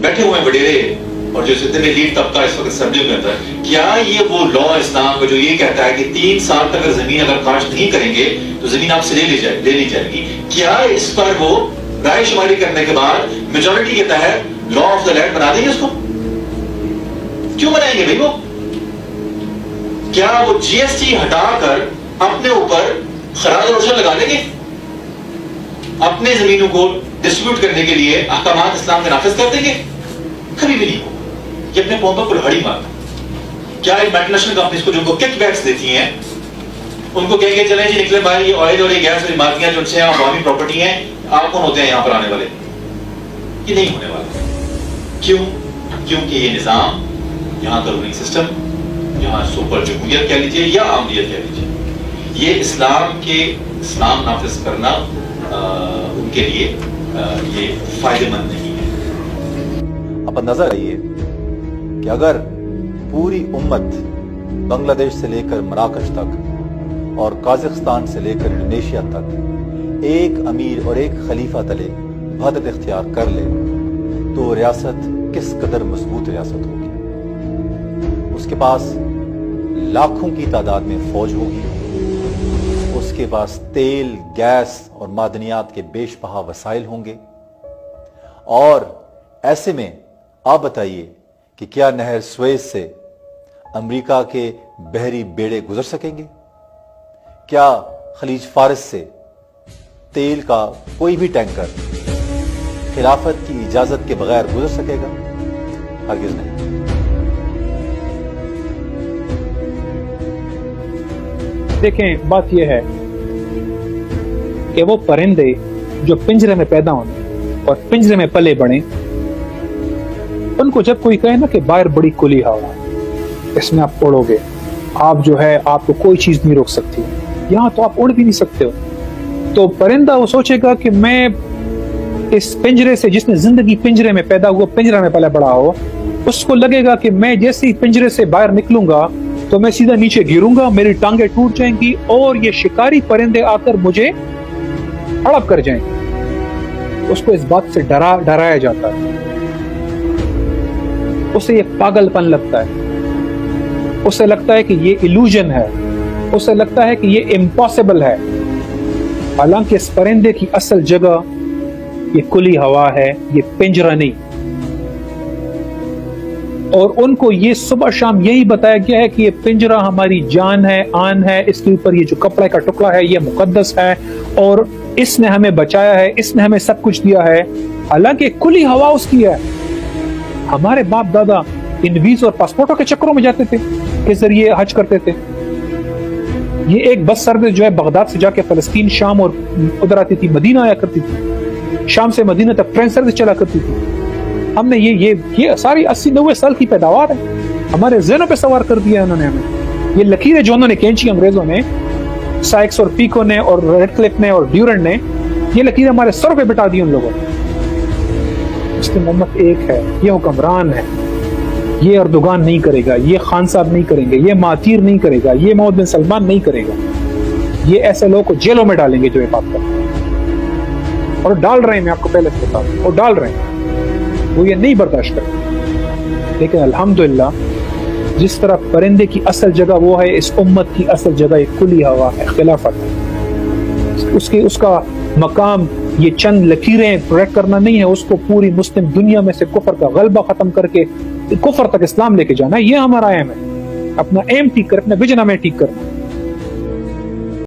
बैठे हुए हैं वडेरे और जो जितने भी लीड तबका इस वक्त असेंबली में होता है, क्या ये वो लॉ इस्लाम का जो ये कहता है कि 3 साल तक अगर जमीन अगर काश्त नहीं करेंगे तो जमीन आपसे ले ली जाएगी, क्या इस पर वो राय शुमारी करने के बाद मेजॉरिटी के तहत लॉ ऑफ द लैंड बना देंगे उसको? क्यों बनाएंगे भाई वो? क्या वो जीएसटी हटाकर अपने ऊपर खराज रोशन लगा देंगे? अपने जमीनों को डिस्ट्रीब्यूट करने के लिए अहकामात इस्लाम के नाफिज कर देंगे? कभी भी नहीं होगा। ये अपने कौम पर कुल्हाड़ी मारता। क्या इन मल्टीनेशनल कंपनीज को जिनको किकबैक्स देती हैं उनको कहेंगे चलें जी निकले भाई, ये ऑयल और ये गैस और इमारतियां जो हैं अवामी प्रॉपर्टी हैं, आप कौन होते हैं यहाँ पर आने वाले? ये नहीं होने वाला। क्यों? क्योंकि ये निजाम, यहाँ का रूलिंग सिस्टम, यहाँ सुपर जमहूरियत कह लीजिए या आमरीत कह लीजिए, ये इस्लाम नाफिज करना उनके लिए ये फायदेमंद नहीं है। अब अंदाजा रहिए कि अगर पूरी उम्मत बांग्लादेश से लेकर मराकश तक और काज़ाख्स्तान से लेकर इंडोनेशिया तक एक अमीर और एक खलीफा तले वहदत इख्तियार कर ले तो रियासत किस कदर मजबूत रियासत होगी। उसके पास लाखों की तादाद में फौज होगी, उसके पास तेल, गैस और मादनियात के बेशबहा वसाइल होंगे। और ऐसे में आप बताइए कि क्या नहर सुएज से अमेरिका के बहरी बेड़े गुजर सकेंगे? क्या खलीज फारस से तेल का कोई भी टैंकर खिलाफत की इजाजत के बगैर गुजर सकेगा? हरगिज नहीं। देखें, बात यह है कि वो परिंदे जो पिंजरे में पैदा होने और पिंजरे में पले बढ़े, उनको जब कोई कहे ना कि बाहर बड़ी खुली हवा है, इसमें आप उड़ोगे, आप जो है आपको कोई चीज नहीं रोक सकती, यहां तो आप उड़ भी नहीं सकते हो, तो परिंदा वो सोचेगा कि मैं इस पिंजरे से, जिसने जिंदगी पिंजरे में पैदा हुआ, पिंजरा में पला बड़ा हो, उसको लगेगा कि मैं जैसे ही पिंजरे से बाहर निकलूंगा तो मैं सीधा नीचे गिरूंगा, मेरी टांगे टूट जाएंगी और ये शिकारी परिंदे आकर मुझे हड़प कर जाएंगे। उसको इस बात से डराया जाता है, उसे ये पागलपन लगता है, उसे लगता है कि ये इल्यूजन है, उसे लगता है कि ये इम्पॉसिबल है। हालांकि इस परिंदे की असल जगह ये खुली हवा है, ये पिंजरा नहीं। और उनको ये सुबह शाम यही बताया गया है कि ये पिंजरा हमारी जान है, आन है, इसके ऊपर ये जो कपड़े का टुकड़ा है ये मुकद्दस है और इसने हमें बचाया है, इसने हमें सब कुछ दिया है। हालांकि खुली हवा उसकी है। हमारे बाप दादा इन वीज़ और पासपोर्टों के चक्करों में जाते थे, के जरिए हज करते थे। ये एक बस सर्विस जो है बगदाद से जाके फलस्तीन, शाम और उधर आती थी, मदीना आया करती थी, शाम से मदीना तक ट्रेन सर्विस चला करती थी। हमने ये सारी 80-90 साल की पैदावार है, हमारे ज़हनों पे सवार कर दिया उन्होंने हमें। ये लकीरें जो उन्होंने खींची अंग्रेजों ने, साइक्स और पीको ने और रेडक्लिफ ने और ड्यूरेंट ने, ये लकीरें हमारे सर पे बिठा दी उन लोगों ने। मुस्लिम उम्मत एक है, ये हुक्मरान है, ये अर्दोगान नहीं करेगा, ये खान साहब नहीं करेंगे, ये मातीर नहीं करेगा, ये मोहम्मद बिन सलमान नहीं करेगा। ये ऐसे लोगों को जेलों में डालेंगे जो ये बात करते हैं, और डाल रहे हैं, मैं आपको पहले से बता दूं, और डाल रहे हैं, वो ये नहीं बर्दाश्त करते। लेकिन अल्हम्दुलिल्लाह जिस तरह परिंदे की असल जगह वो है, इस उम्मत की असल जगह एक खुली हवा है, खिलाफत है। उसका मकाम ये चंद लकीरें प्रोटेक्ट करना नहीं है, उसको पूरी मुस्लिम दुनिया में से कुफर का गलबा खत्म करके कुफर तक इस्लाम लेके जाना है। ये हमारा एम है, अपना एम ठीक कर, अपना विजन हमें ठीक करना।